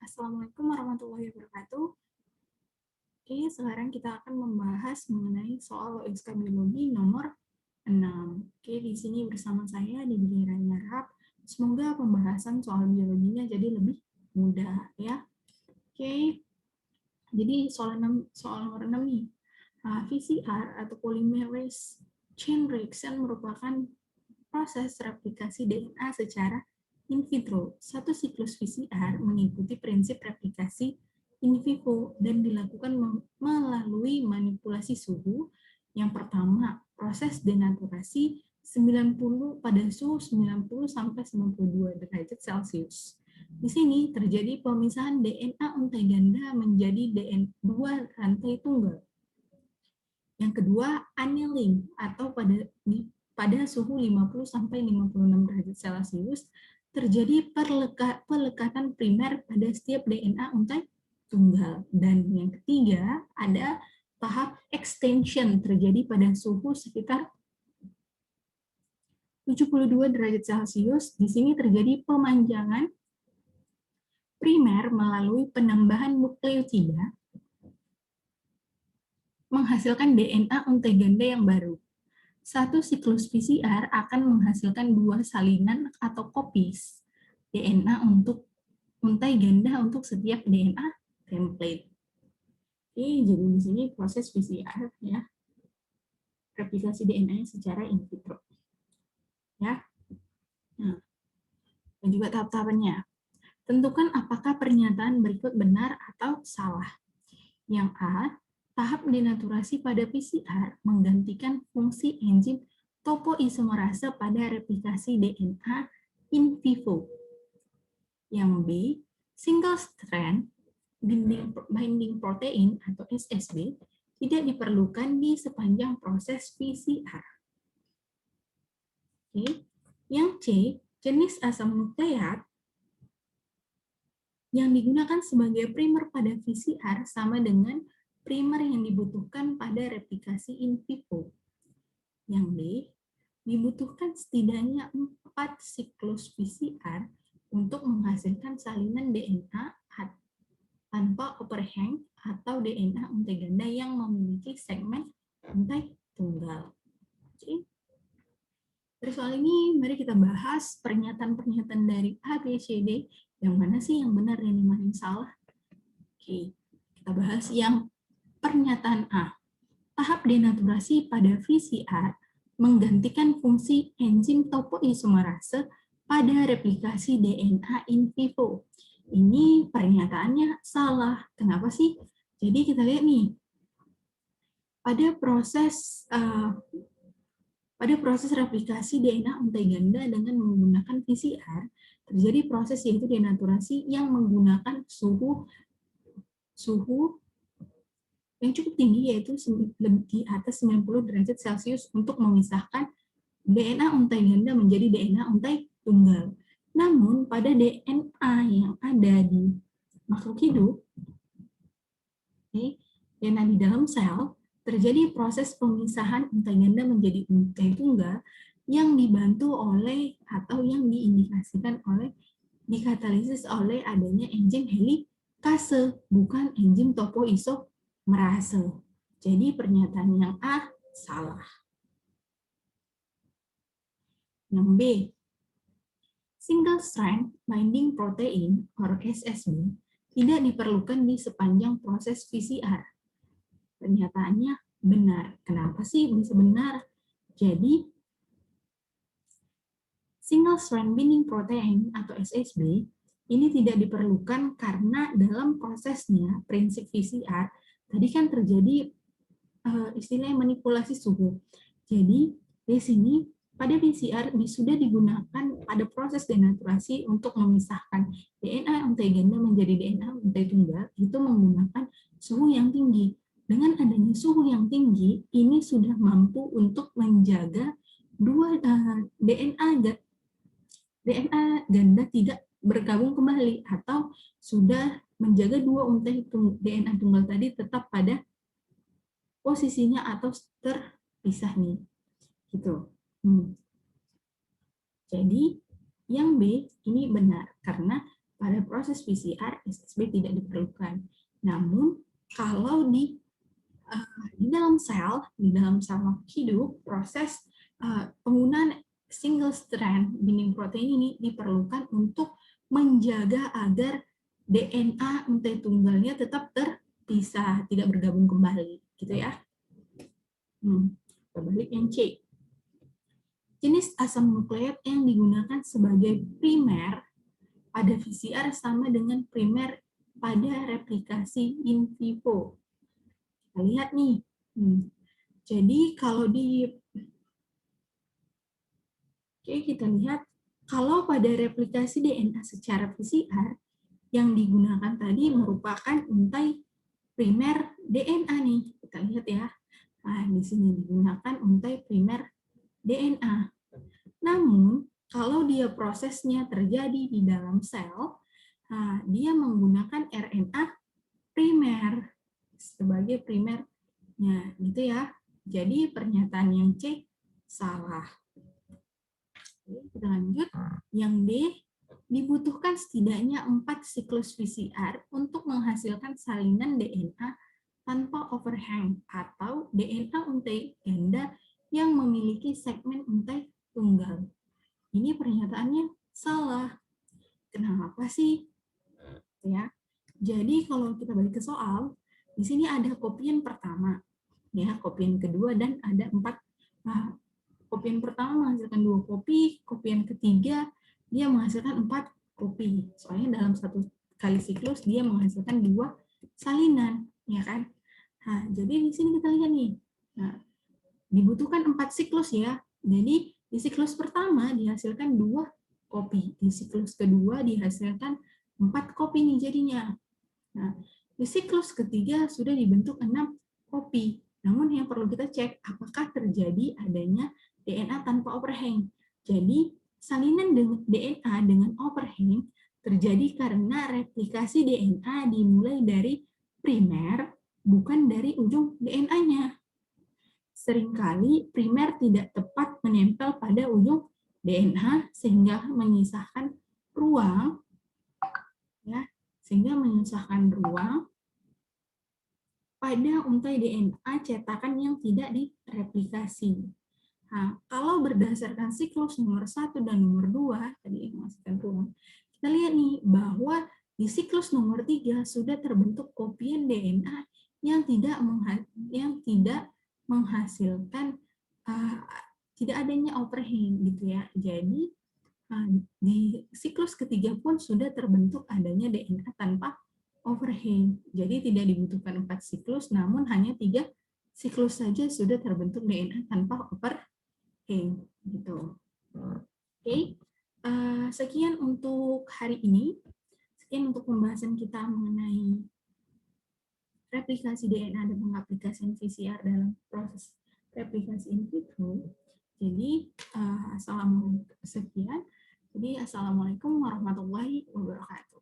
Assalamualaikum warahmatullahi wabarakatuh. Oke, sekarang kita akan membahas mengenai soal OSK Biologi nomor 6. Oke, di sini bersama saya di Rani Arab. Semoga pembahasan soal biologinya jadi lebih mudah ya. Oke, jadi soal nomor 6 nih. PCR atau polymerase chain reaction merupakan proses replikasi DNA secara in vitro. Satu siklus PCR mengikuti prinsip replikasi in vivo dan dilakukan melalui manipulasi suhu. Yang pertama, proses denaturasi 90 pada suhu 90 sampai 92 derajat Celcius. Di sini terjadi pemisahan DNA untai ganda menjadi DNA2 rantai tunggal. Yang kedua, annealing atau pada suhu 50 sampai 56 derajat Celcius terjadi pelekatan primer pada setiap DNA untai tunggal. Dan yang ketiga, ada tahap extension terjadi pada suhu sekitar 72 derajat Celcius. Di sini terjadi pemanjangan primer melalui penambahan nukleotida menghasilkan DNA untai ganda yang baru. Satu siklus PCR akan menghasilkan dua salinan atau copies DNA untuk untai ganda untuk setiap DNA template. Oke, jadi di sini proses PCR ya, replikasi DNA secara in vitro. Ya. Nah, dan juga tahap-tahapannya. Tentukan apakah pernyataan berikut benar atau salah. Yang A, tahap denaturasi pada PCR menggantikan fungsi enzim topoisomerase pada replikasi DNA in vivo. Yang B, single strand binding protein atau SSB tidak diperlukan di sepanjang proses PCR. Oke. Yang C, jenis asam nukleat yang digunakan sebagai primer pada PCR sama dengan primer yang dibutuhkan pada replikasi in vivo. Yang D, dibutuhkan setidaknya 4 siklus PCR untuk menghasilkan salinan DNA tanpa overhang atau DNA untai ganda yang memiliki segmen untai tunggal. Oke. Dari soal ini, mari kita bahas pernyataan-pernyataan dari A, B, C, D. Yang mana sih yang benar dan yang mana yang salah? Oke, kita bahas yang pernyataan A. Tahap denaturasi pada PCR menggantikan fungsi enzim topoisomerase pada replikasi DNA in vivo. Ini pernyataannya salah. Kenapa sih? Jadi kita lihat nih, pada proses replikasi DNA untai ganda dengan menggunakan PCR, terjadi proses yaitu denaturasi yang menggunakan suhu yang cukup tinggi, yaitu di atas 90 derajat Celcius untuk memisahkan DNA untai ganda menjadi DNA untai tunggal. Namun, pada DNA yang ada di makhluk hidup, DNA di dalam sel, terjadi proses pemisahan untai ganda menjadi untai tunggal yang dibantu oleh atau yang diindikasikan oleh dikatalisis oleh adanya enzim helikase, bukan enzim topoisomerase. Jadi pernyataan yang A salah. Yang B, single strand binding protein or SSB tidak diperlukan di sepanjang proses PCR. Pernyataannya benar. Kenapa sih bisa benar? Jadi, single strand binding protein atau SSB ini tidak diperlukan karena dalam prosesnya, prinsip PCR, tadi kan terjadi istilahnya manipulasi suhu. Jadi, di sini pada PCR sudah digunakan pada proses denaturasi untuk memisahkan DNA untai ganda menjadi DNA untai tunggal, itu menggunakan suhu yang tinggi. Dengan adanya suhu yang tinggi, ini sudah mampu untuk menjaga dua DNA ganda tidak bergabung kembali atau sudah menjaga dua untai DNA tunggal tadi tetap pada posisinya atau terpisah nih. Gitu. Jadi yang B ini benar karena pada proses PCR, SSB tidak diperlukan. Namun, kalau di dalam sel makhluk hidup, proses penggunaan single strand binding protein ini diperlukan untuk menjaga agar DNA untai tunggalnya tetap terpisah, tidak bergabung kembali, gitu ya. Kita balik yang C. Jenis asam nukleat yang digunakan sebagai primer pada PCR sama dengan primer pada replikasi in vivo. Kita lihat nih. Jadi kalau kita lihat kalau pada replikasi DNA secara PCR yang digunakan tadi merupakan untai primer DNA nih. Kita lihat ya. Nah, di sini digunakan untai primer DNA. Namun, kalau dia prosesnya terjadi di dalam sel, nah, dia menggunakan RNA primer sebagai primernya, gitu ya. Jadi pernyataan yang C salah. Oke, kita lanjut. Yang D, dibutuhkan setidaknya 4 siklus PCR untuk menghasilkan salinan DNA tanpa overhang atau DNA untai ganda yang memiliki segmen untai tunggal. Ini pernyataannya salah. Kenapa sih? Ya. Jadi kalau kita balik ke soal, di sini ada kopian pertama, ya, kopian kedua, dan ada 4. Nah, kopian pertama menghasilkan 2 kopi, kopian ketiga dia menghasilkan 4 kopi. Soalnya dalam satu kali siklus dia menghasilkan 2 salinan, ya kan? Nah, jadi di sini kita lihat nih. Nah, dibutuhkan 4 siklus ya. Jadi di siklus pertama dihasilkan 2 kopi, di siklus kedua dihasilkan 4 kopi nih jadinya. Nah, di siklus ketiga sudah dibentuk 6 kopi. Namun yang perlu kita cek apakah terjadi adanya DNA tanpa overhang. Jadi salinan DNA dengan overhang terjadi karena replikasi DNA dimulai dari primer, bukan dari ujung DNA-nya. Seringkali primer tidak tepat menempel pada ujung DNA sehingga menyisakan ruang, ya, pada untai DNA cetakan yang tidak direplikasi. Nah, kalau berdasarkan siklus nomor 1 dan nomor 2, tadi menghasilkan ruang, kita lihat nih bahwa di siklus nomor 3 sudah terbentuk kopian DNA yang tidak menghasilkan tidak adanya overhang gitu ya. Jadi di siklus ketiga pun sudah terbentuk adanya DNA tanpa overhang. Jadi tidak dibutuhkan 4 siklus, namun hanya 3 siklus saja sudah terbentuk DNA tanpa overhang gitu. Oke. Sekian untuk hari ini. Sekian untuk pembahasan kita mengenai replikasi DNA dan pengaplikasian PCR dalam proses replikasi in vitro. Jadi, assalamualaikum warahmatullahi wabarakatuh.